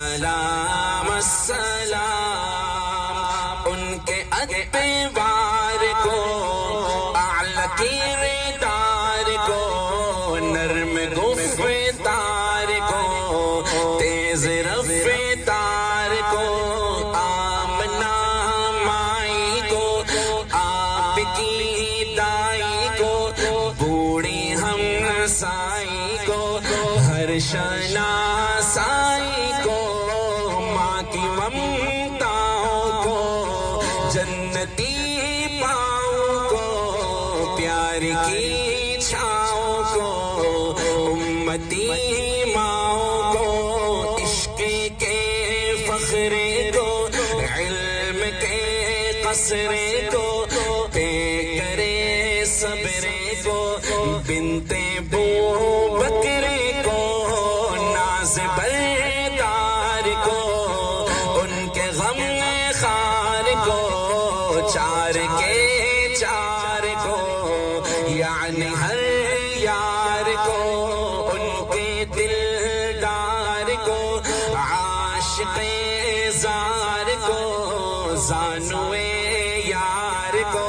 سلام السلام ان کے اتبار کو، اعلی کردار کو، نرم گفتار کو، تیز رفتار کو، آمنہ مائی کو، آپ کی دائی کو، بوڑھی ہمسائی کو، ہر شناسائی کو، ماں کی ممتاؤں کو، جنتی پاؤں کو، پیار کی چھاؤں کو، امتی ماؤں کو، عشق کے فخرے کو، علم کے قصرے کو، پے کرے صبرے کو، بنتے بو بکرے کو، ناز بردار کو، ان کے غم خار کو، چار کے چار کو، یعنی ہر یار کو، ان کے دلدار کو، عاشق زار کو، زانوے یار کو،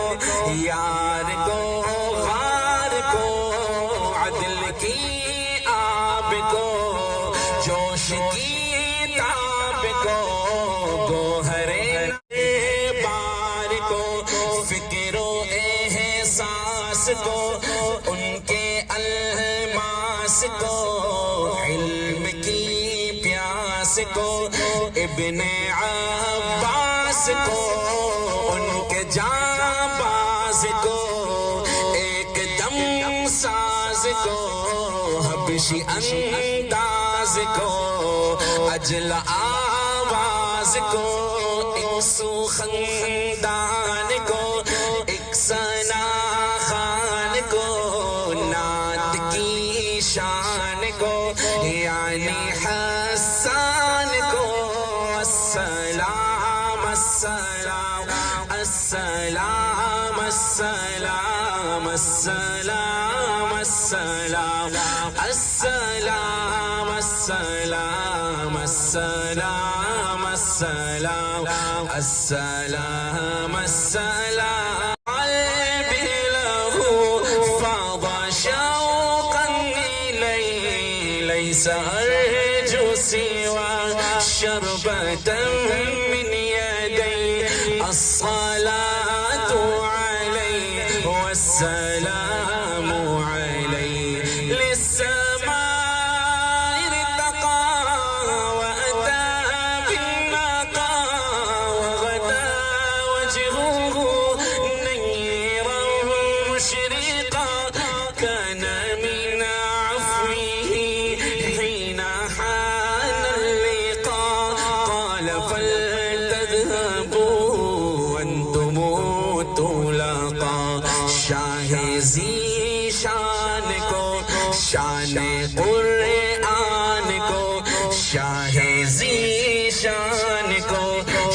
یار کو غار کو، عدل کی آب کو، جوش کی تاب کو، گوہر بار کو، فکر و احساس کو، ان کے الماس کو، علم کی پیاس کو، ابن عباس کو، ان کے جانباز کو، ایک دم ساز کو، حبشی انداز کو، اجل آواز کو، ایک سو خندان کو، ایک ثنا خان کو، نعت کی شان کو، یعنی حسان کو، السلام السلام السلام السلام السلام السلام السلام السلام السلام السلام السلام السلام قلبي له فاض شوقا إليه ليس أرجو سوى شربة من يدي الصلاة عليه والسلام عليه للسماء ارتقى وأتى بالنقى وغدا وجهه نيرا مشرقا كان من عفوه حين حان اللقاء قال فلتذهبوا وانتم طلقا شاہ ذی شان کو، شان قرآن کو، شاہ ذی شان کو،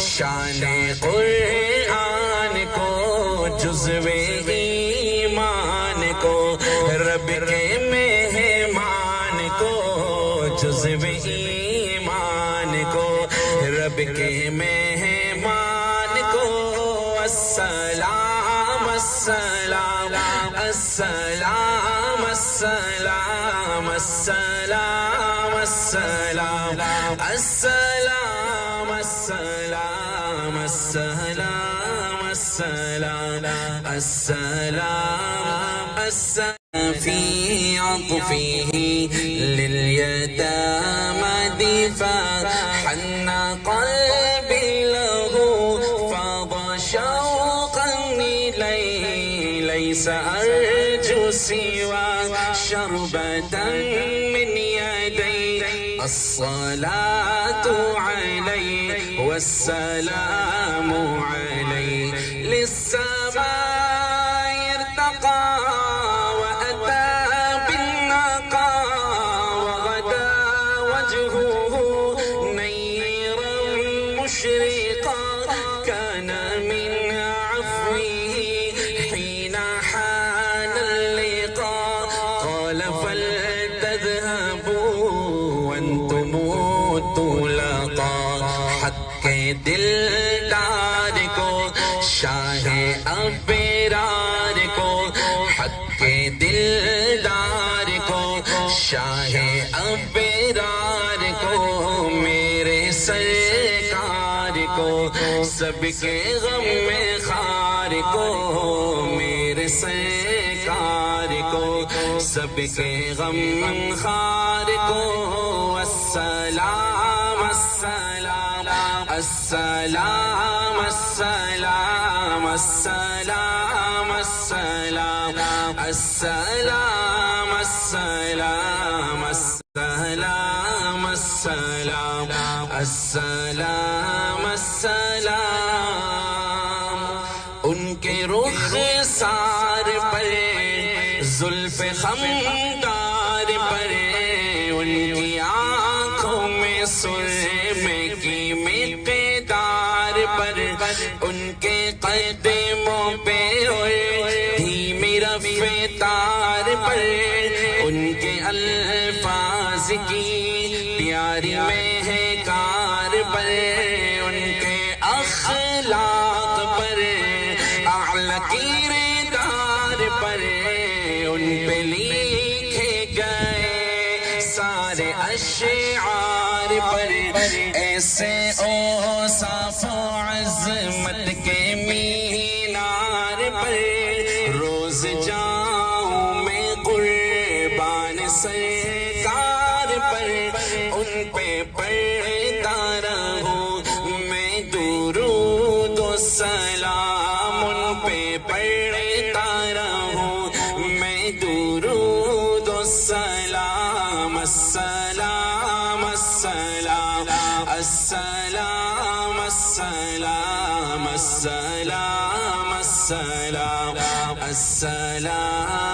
شان قرآن کو، جزو ایمان کو، رب کے مہمان کو، جزو ایمان کو، رب کے مہمان کو، السلام السلام السلام السلام السلام السلام السلام السلام السلام السلام السلام السلام في عطفه لليتامى دفاع حن قلبي له فاض شوقا إليه ليس أرجو سوى شربة من يدي الصلاة عليه والسلام عليه للسماء ارتقى وأتى بالنقى وغدا وجهه نيرا مشرقا كان من عفوه حين حان اللقاء قال فلتذهبوا وانتم طلقا آقا حق کے دلدار کو، شاہ ابرار کو، حق کے دلدار کو، شاہ ابرار کو، میرے سرکار کو، سب کے غم میں خار کو، میرے سرکار کو، سب کے غم خار کو، السلام السلام السلام السلام السلام السلام السلام السلام السلام السلام السلام السلام، ان کے رخ سار پر، زلف خمدار پر، ان کی آنکھوں میں سرمے کی مقدار پر، ان کے قدموں پہ اور دھیمی رفتار پر، ان کے الفاظ کی پیاری مہکار پر، ان کے اخلاق پر، اعلیٰ کردار پر، ان پہ لکھے گئے سارے اشعار پر، ایسے اوصاف و عظمت کے مینار پر، روز جاؤں میں قربان سرکار پر، ان پہ پڑھتا رہوں میں درود و سلام، ان پہ پڑھتا رہوں میں درود و سلام، السلام السلام السلام السلام السلام السلام السلام